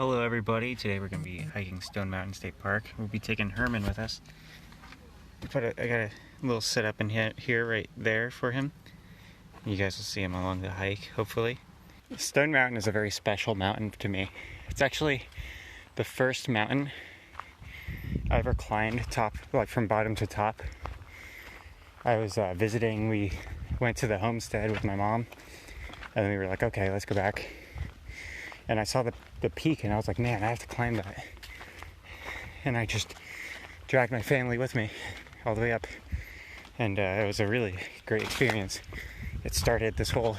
Hello everybody, today we're going to be hiking Stone Mountain State Park. We'll be taking Herman with us. I got a little setup in here right there for him. You guys will see him along the hike, hopefully. Stone Mountain is a very special mountain to me. It's actually the first mountain I ever climbed from bottom to top. I was visiting, we went to the homestead with my mom, and we were like, okay, let's go back. And I saw the peak and I was like, man, I have to climb that. And I just dragged my family with me all the way up. And it was a really great experience. It started this whole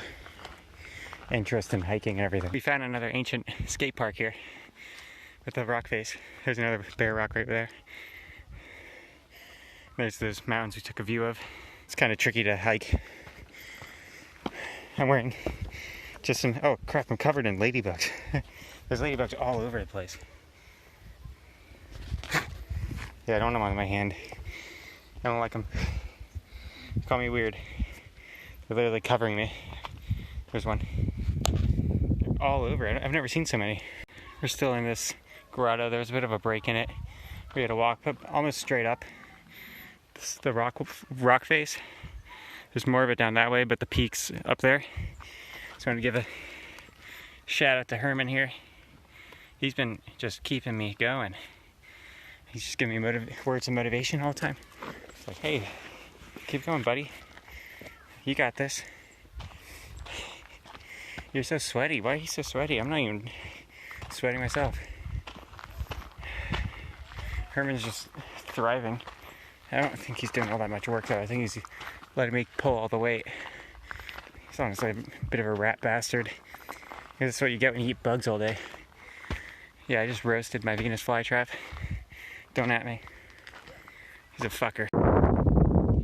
interest in hiking and everything. We found another ancient skate park here with a rock face. There's another bare rock right there. There's those mountains we took a view of. It's kind of tricky to hike. I'm wearing just some, oh crap, I'm covered in ladybugs. There's ladybugs all over the place. Yeah, I don't want them on my hand. I don't like them. Call me weird. They're literally covering me. There's one. They're all over. I've never seen so many. We're still in this grotto. There was a bit of a break in it. We had to walk up almost straight up. This is the rock face. There's more of it down that way, but the peak's up there. So I want to give a shout out to Herman here. He's been just keeping me going. He's just giving me words of motivation all the time. It's like, hey, keep going, buddy. You got this. You're so sweaty. Why are you so sweaty? I'm not even sweating myself. Herman's just thriving. I don't think he's doing all that much work though. I think he's letting me pull all the weight. He's honestly a bit of a rat bastard. That's what you get when you eat bugs all day. Yeah, I just roasted my Venus Flytrap. Don't at me. He's a fucker.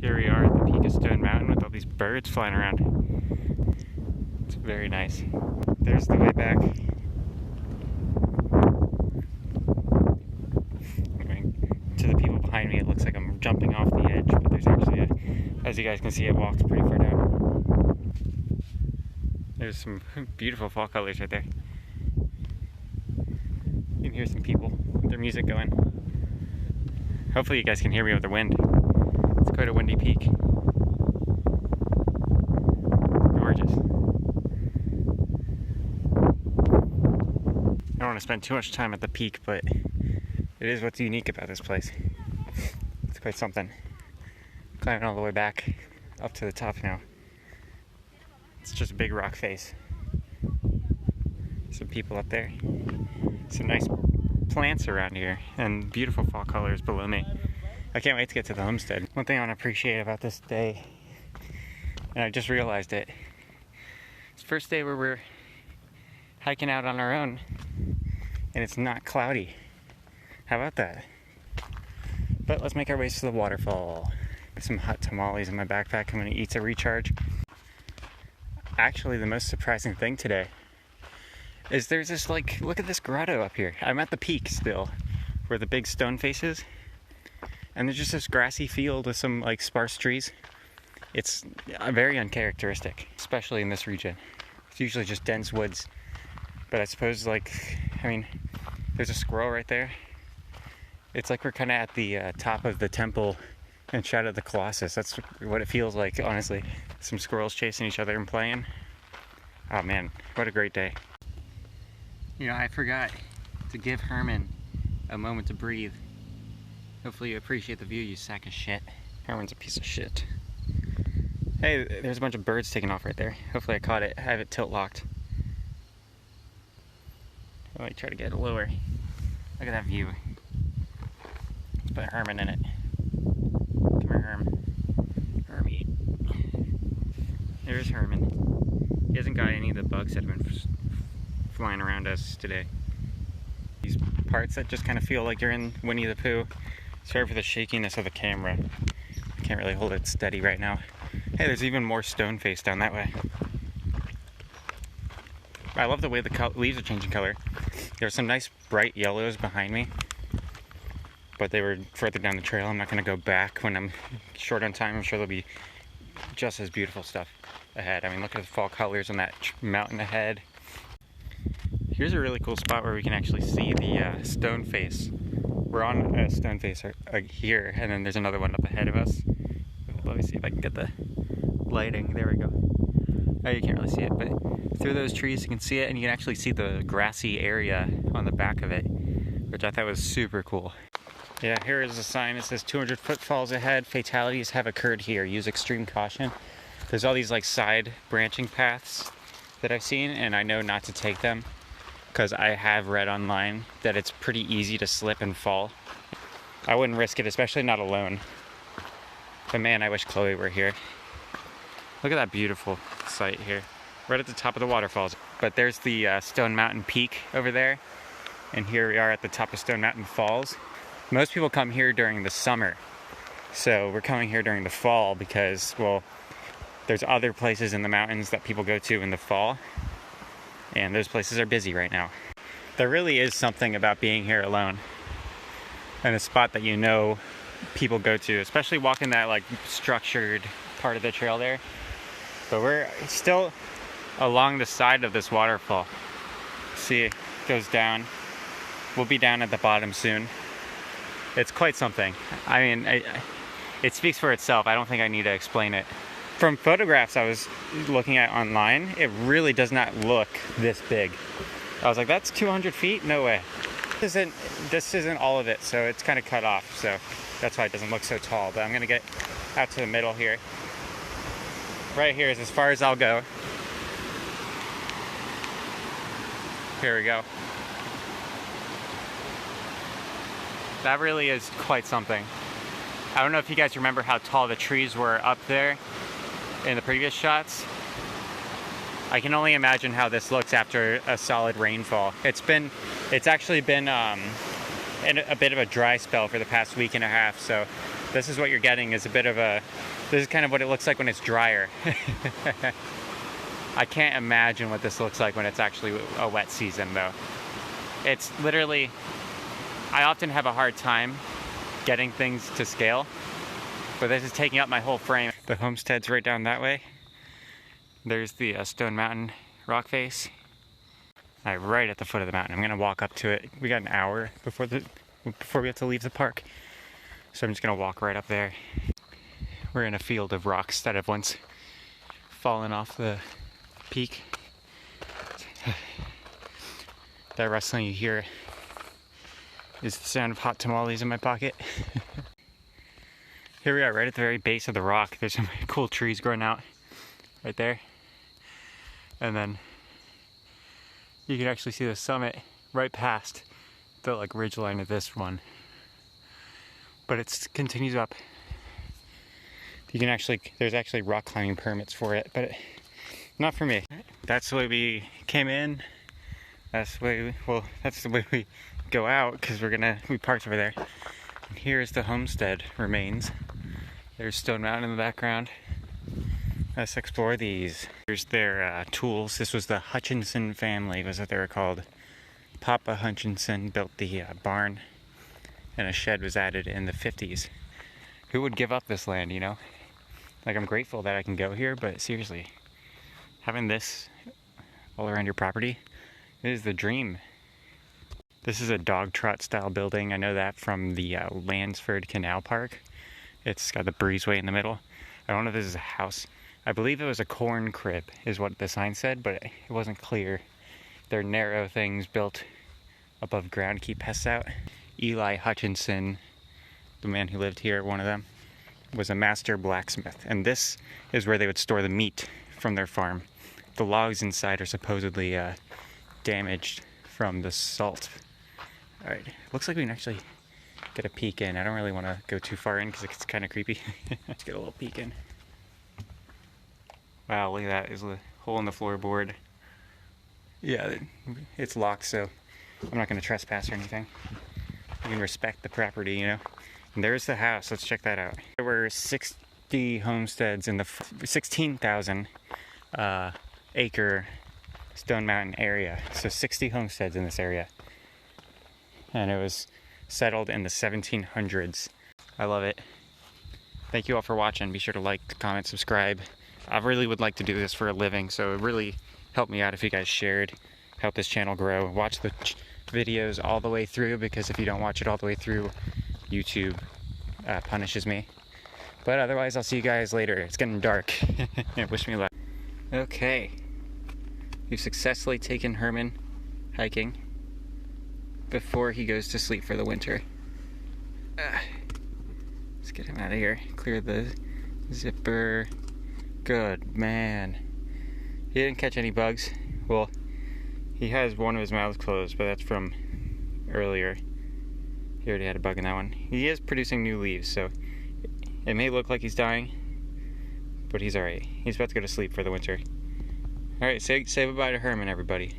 Here we are at the peak of Stone Mountain with all these birds flying around. It's very nice. There's the way back. To the people behind me, it looks like I'm jumping off the edge, but there's actually as you guys can see, it walks pretty far down. There's some beautiful fall colors right there. You can hear some people with their music going. Hopefully you guys can hear me with the wind. It's quite a windy peak. Gorgeous. I don't want to spend too much time at the peak, but it is what's unique about this place. It's quite something. Climbing all the way back up to the top now. It's just a big rock face. Some people up there. Some nice plants around here and beautiful fall colors below me. I can't wait to get to the homestead. One thing I want to appreciate about this day, and I just realized it, it's the first day where we're hiking out on our own and it's not cloudy. How about that? But let's make our ways to the waterfall. Some hot tamales in my backpack. I'm gonna eat to recharge. Actually, the most surprising thing today is there's this, like, look at this grotto up here. I'm at the peak still, where the big stone face is. And there's just this grassy field with some, like, sparse trees. It's very uncharacteristic, especially in this region. It's usually just dense woods. But I suppose, there's a squirrel right there. It's like we're kind of at the top of the temple in Shadow of the Colossus. That's what it feels like, honestly. Some squirrels chasing each other and playing. Oh man, what a great day. You know, I forgot to give Herman a moment to breathe. Hopefully you appreciate the view, you sack of shit. Herman's a piece of shit. Hey, there's a bunch of birds taking off right there. Hopefully I caught it. I have it tilt locked. Let me try to get it lower. Look at that view. Let's put Herman in it. Come here, Hermy. There's Herman. He hasn't got any of the bugs that have been flying around us today. These parts that just kind of feel like you're in Winnie the Pooh. Sorry for the shakiness of the camera. I can't really hold it steady right now. Hey, there's even more stone face down that way. I love the way the leaves are changing color. There's some nice bright yellows behind me, but they were further down the trail. I'm not going to go back when I'm short on time. I'm sure there'll be just as beautiful stuff ahead. I mean, look at the fall colors on that mountain ahead. Here's a really cool spot where we can actually see the stone face. We're on a stone face here, and then there's another one up ahead of us. Let me see if I can get the lighting. There we go. Oh, you can't really see it, but through those trees you can see it, and you can actually see the grassy area on the back of it, which I thought was super cool. Yeah, here is a sign that says 200 footfalls ahead. Fatalities have occurred here. Use extreme caution. There's all these like side branching paths that I've seen, and I know not to take them because I have read online that it's pretty easy to slip and fall. I wouldn't risk it, especially not alone. But man, I wish Chloe were here. Look at that beautiful sight here, right at the top of the waterfalls. But there's the Stone Mountain Peak over there, and here we are at the top of Stone Mountain Falls. Most people come here during the summer, so we're coming here during the fall because, well, there's other places in the mountains that people go to in the fall, and those places are busy right now. There really is something about being here alone, and a spot that you know people go to, especially walking that like structured part of the trail there. But we're still along the side of this waterfall. See, it goes down. We'll be down at the bottom soon. It's quite something. I mean, it speaks for itself. I don't think I need to explain it. From photographs I was looking at online, it really does not look this big. I was like, that's 200 feet? No way. This isn't all of it, so it's kind of cut off, so that's why it doesn't look so tall. But I'm gonna get out to the middle here. Right here is as far as I'll go. Here we go. That really is quite something. I don't know if you guys remember how tall the trees were up there in the previous shots. I can only imagine how this looks after a solid rainfall. It's actually been in a bit of a dry spell for the past week and a half, so this is what you're getting is this is kind of what it looks like when it's drier. I can't imagine what this looks like when it's actually a wet season though. It's literally, I often have a hard time getting things to scale, but this is taking up my whole frame. The homestead's right down that way. There's the Stone Mountain rock face. Right at the foot of the mountain. I'm gonna walk up to it. We got an hour before we have to leave the park, so I'm just gonna walk right up there. We're in a field of rocks that have once fallen off the peak. That rustling you hear is the sound of hot tamales in my pocket. Here we are, right at the very base of the rock. There's some cool trees growing out right there. And then you can actually see the summit right past the like ridge line of this one. But it continues up. There's actually rock climbing permits for it, but not for me. That's the way we came in. That's the way we go out, because we parked over there. And here's the homestead remains. There's Stone Mountain in the background. Let's explore these. Here's their tools. This was the Hutchinson family, was what they were called. Papa Hutchinson built the barn, and a shed was added in the 50s. Who would give up this land, you know? Like, I'm grateful that I can go here, but seriously, having this all around your property, it is the dream. This is a dog trot style building. I know that from the Lansford Canal Park. It's got the breezeway in the middle. I don't know if this is a house. I believe it was a corn crib is what the sign said, but it wasn't clear. They're narrow things built above ground to keep pests out. Eli Hutchinson, the man who lived here, one of them, was a master blacksmith, and this is where they would store the meat from their farm. The logs inside are supposedly damaged from the salt. Alright, looks like we can actually get a peek in. I don't really want to go too far in because it's kind of creepy. Let's get a little peek in. Wow, look at that. There's a hole in the floorboard. Yeah, it's locked, so I'm not going to trespass or anything. You can respect the property, you know. And there's the house. Let's check that out. There were 60 homesteads in the 16,000 acre Stone Mountain area. So 60 homesteads in this area. And it was settled in the 1700s. I love it. Thank you all for watching. Be sure to like, comment, subscribe. I really would like to do this for a living, so it really helped me out if you guys shared. help this channel grow. Watch the videos all the way through, because if you don't watch it all the way through, YouTube punishes me. But otherwise, I'll see you guys later. It's getting dark. Wish me luck. Okay. We've successfully taken Herman hiking before he goes to sleep for the winter. Let's get him out of here. Clear the zipper. Good man. He didn't catch any bugs. Well, he has one of his mouths closed, but that's from earlier. He already had a bug in that one. He is producing new leaves, so it may look like he's dying, but he's alright. He's about to go to sleep for the winter. Alright, say bye-bye to Herman, everybody.